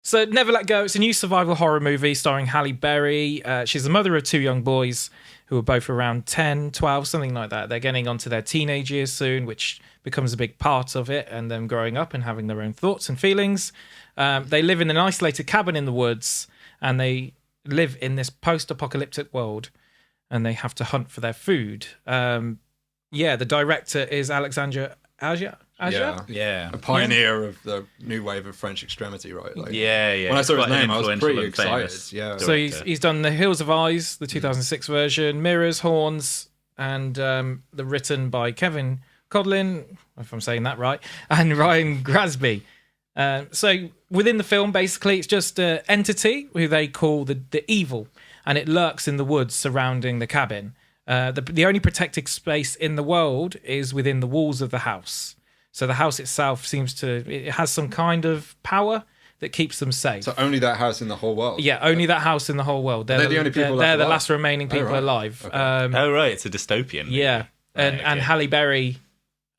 So Never Let Go. It's a new survival horror movie starring Halle Berry. She's the mother of 2 young boys who are both around 10, 12, something like that. They're getting onto their teenage years soon, which becomes a big part of it, and them growing up and having their own thoughts and feelings. They live in an isolated cabin in the woods, and they live in this post-apocalyptic world, and they have to hunt for their food. The director is Alexandre Aja. Yeah. A pioneer of the new wave of French extremity, right? Like, yeah. When I saw his Quite name, I was pretty influential and excited. Yeah. So he's done The Hills of Eyes, the 2006 version, Mirrors, Horns, and the written by Kevin Codlin, if I'm saying that right, and Ryan Grasby. So within the film, basically, it's just an entity who they call the evil, and it lurks in the woods surrounding the cabin. The only protected space in the world is within the walls of the house. So the house itself it has some kind of power that keeps them safe. So only that house in the whole world? Yeah, only that house in the whole world. They're the only people They're left the alive? last remaining people alive. Okay. Right, it's a dystopian movie. Yeah, and okay. Halle Berry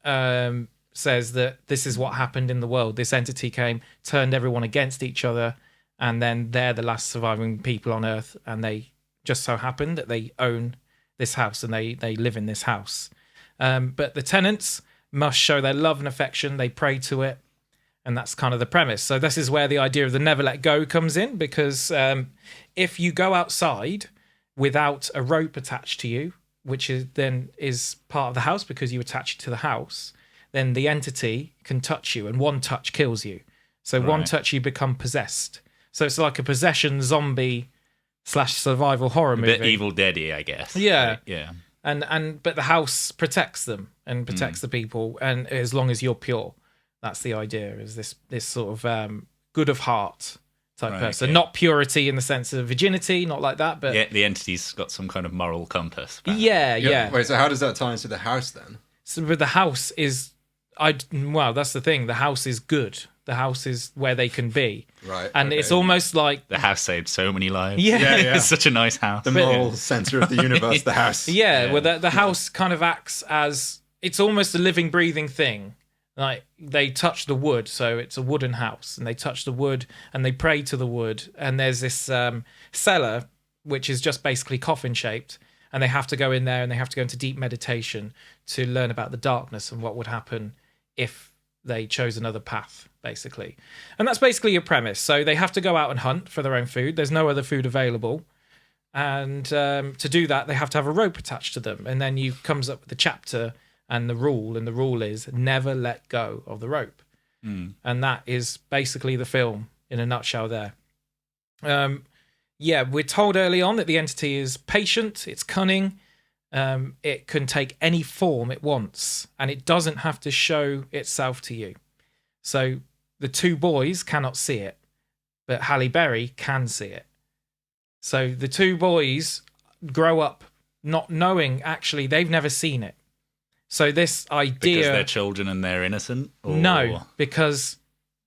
says that this is what happened in the world. This entity came, turned everyone against each other, and then they're the last surviving people on Earth, and they just so happen that they own this house and they live in this house. But the tenants must show their love and affection. They pray to it, and that's kind of the premise. So this is where the idea of the never let go comes in, because if you go outside without a rope attached to you, which is part of the house because you attach it to the house, then the entity can touch you, and one touch kills you. So one touch, you become possessed. So it's like a possession zombie / survival horror movie. A bit Evil Dead-y, I guess. Yeah. Right? Yeah. But the house protects them and protects the people, and as long as you're pure, that's the idea. Is this sort of good of heart type person, okay. Not purity in the sense of virginity, not like that, but the entity's got some kind of moral compass. Yeah. Wait, so how does that tie into the house then? So, but the house is, that's the thing. The house is good. The house is where they can be, right? And it's almost like the house saved so many lives. Yeah. It's such a nice house. The moral center of the universe, the house. Yeah. Well, the house kind of acts as, it's almost a living, breathing thing. Like they touch the wood, so it's a wooden house, and they touch the wood and they pray to the wood. And there's this cellar which is just basically coffin shaped, and they have to go in there and they have to go into deep meditation to learn about the darkness and what would happen if they chose another path, basically. And that's basically your premise. So they have to go out and hunt for their own food. There's no other food available. And to do that, they have to have a rope attached to them. And then you comes up with the chapter and the rule is never let go of the rope. And that is basically the film in a nutshell there. We're told early on that the entity is patient, it's cunning, it can take any form it wants, and it doesn't have to show itself to you. So the 2 boys cannot see it, but Halle Berry can see it. So the 2 boys grow up not knowing, actually, they've never seen it. So this idea... Because they're children and they're innocent? Or... No, because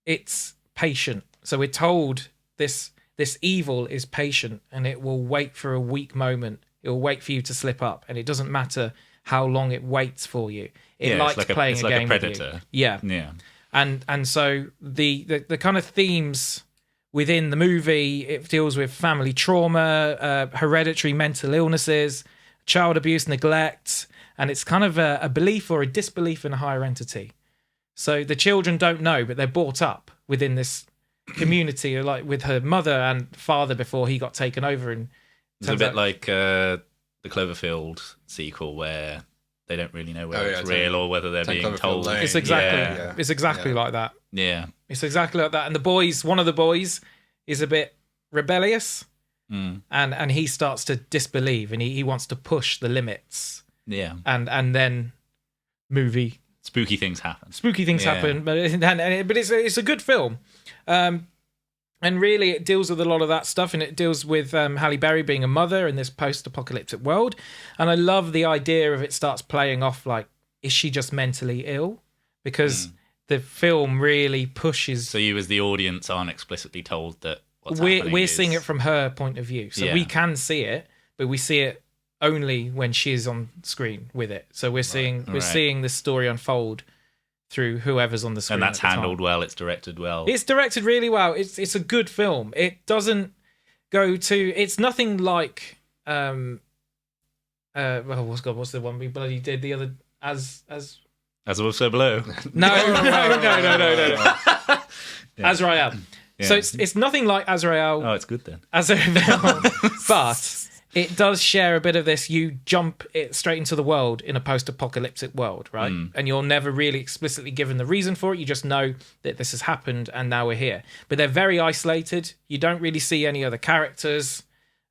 it's patient. So we're told this evil is patient, and it will wait for a weak moment. It will wait for you to slip up, and it doesn't matter how long it waits for you. It likes playing a game with you. Predator. Yeah. And so the kind of themes within the movie, it deals with family trauma, hereditary mental illnesses, child abuse, neglect, and it's kind of a belief or a disbelief in a higher entity. So the children don't know, but they're brought up within this community, like with her mother and father before he got taken over. And it's a bit like the Cloverfield sequel where they don't really know whether it's real or whether they're being told. It's exactly like that. Yeah. It's exactly like that. And one of the boys is a bit rebellious, and he starts to disbelieve, and he wants to push the limits. Yeah. And then spooky things happen. But it's a good film. And really, it deals with a lot of that stuff, and it deals with Halle Berry being a mother in this post-apocalyptic world. And I love the idea of it starts playing off like, is she just mentally ill? Because the film really pushes... So you as the audience aren't explicitly told that what's happening We're seeing it from her point of view. So we can see it, but we see it only when she's on screen with it. So we're seeing this story unfold through whoever's on the screen. And that's handled well. It's directed well. It's directed really well. It's a good film. It doesn't go to. It's nothing like. Well, what's the one we bloody did the other as Also Below. No. Azrael. Yeah. So it's nothing like Azrael. Oh, it's good then. Azrael, but it does share a bit of this. You jump it straight into the world in a post-apocalyptic world, right? And you're never really explicitly given the reason for it. You just know that this has happened and now we're here. But they're very isolated. You don't really see any other characters.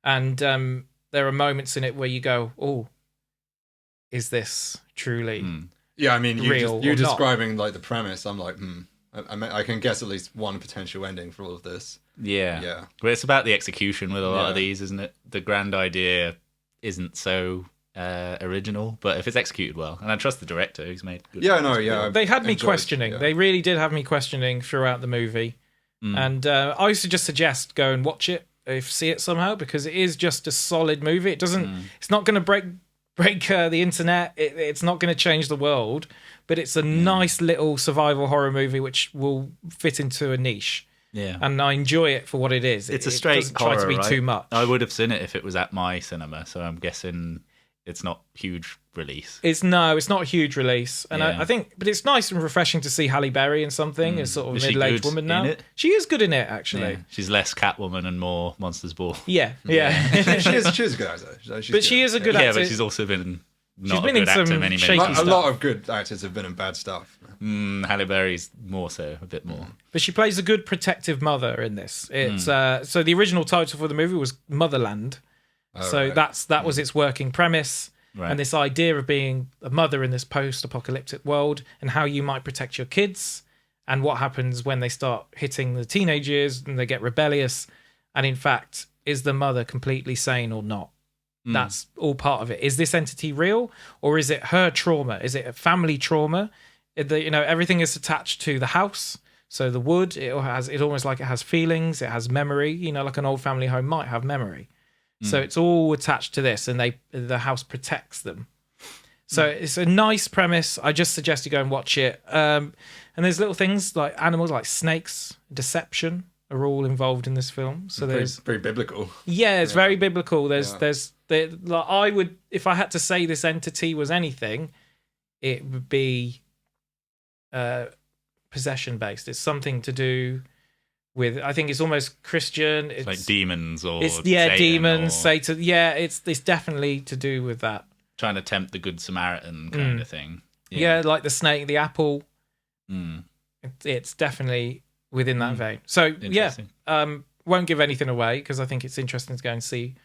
And there are moments in it where you go, oh, is this truly Yeah, I mean, you describing not? like the premise, I'm like, I can guess at least one potential ending for all of this. Yeah. But it's about the execution with a lot of these, isn't it? The grand idea isn't so original, but if it's executed well, and I trust the director who's made good films. They had me questioning. They really did have me questioning throughout the movie. And I used to just suggest go and watch it, see it somehow, because it is just a solid movie. It doesn't. It's not going to break the internet. It's not going to change the world, but it's a nice little survival horror movie which will fit into a niche. Yeah, and I enjoy it for what it is. It's a straight horror, try to be too much. I would have seen it if it was at my cinema, so I'm guessing it's not huge release. It's not a huge release, and I think, but it's nice and refreshing to see Halle Berry in something as sort of a middle-aged woman now. She is good in it, actually. Yeah. She's less Catwoman and more Monsters Ball. Yeah. She's a good actor. She is a good actor. Yeah, but she's also been not a good actor many times. A lot of good actors have been in bad stuff. Halle Berry's more so, a bit more. But she plays a good protective mother in this. It's so the original title for the movie was Motherland. That was its working premise. Right. And this idea of being a mother in this post-apocalyptic world and how you might protect your kids and what happens when they start hitting the teenage years and they get rebellious. And in fact, is the mother completely sane or not? That's all part of it. Is this entity real, or is it her trauma? Is it a family trauma? Everything is attached to the house. So the wood, it almost like it has feelings, it has memory, like an old family home might have memory. So it's all attached to this, and the house protects them. So it's a nice premise. I just suggest you go and watch it. And there's little things like animals, like snakes, deception are all involved in this film. So there's very biblical. Yeah, it's very biblical. I would, if I had to say this entity was anything, it would be possession based. It's something to do with, I think it's almost Christian. It's like demons or demons, Satan. Satan. It's definitely to do with that. Trying to tempt the Good Samaritan kind of thing. Yeah, like the snake, the apple. It's definitely within that vein. So won't give anything away because I think it's interesting to go and see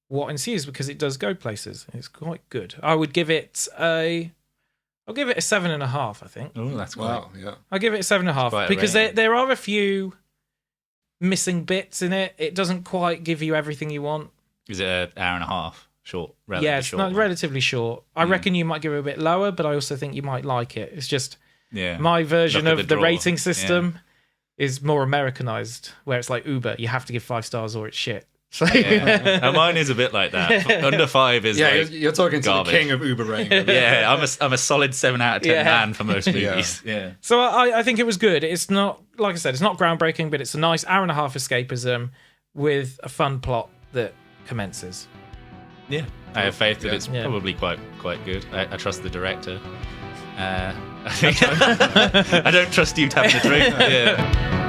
what ensues because it does go places. It's quite good. I would give it I'll give it a 7.5. I think. Oh, that's quite. Wow, yeah. I'll give it a 7.5 because there are a few missing bits in it. It doesn't quite give you everything you want. Is it an hour and a half? Short, relatively short. I reckon you might give it a bit lower, but I also think you might like it. It's just my version of the rating system is more Americanized, where it's like Uber. You have to give 5 stars or it's shit. So and mine is a bit like that. Under 5 is like you're talking to garbage. The king of Uber rating. I'm a solid 7 out of 10 man for most movies. So I think it was good. It's not, like I said, it's not groundbreaking, but it's a nice hour and a half escapism with a fun plot that commences. Yeah, I have faith that it's probably quite good. I trust the director. I don't trust you to have the drink.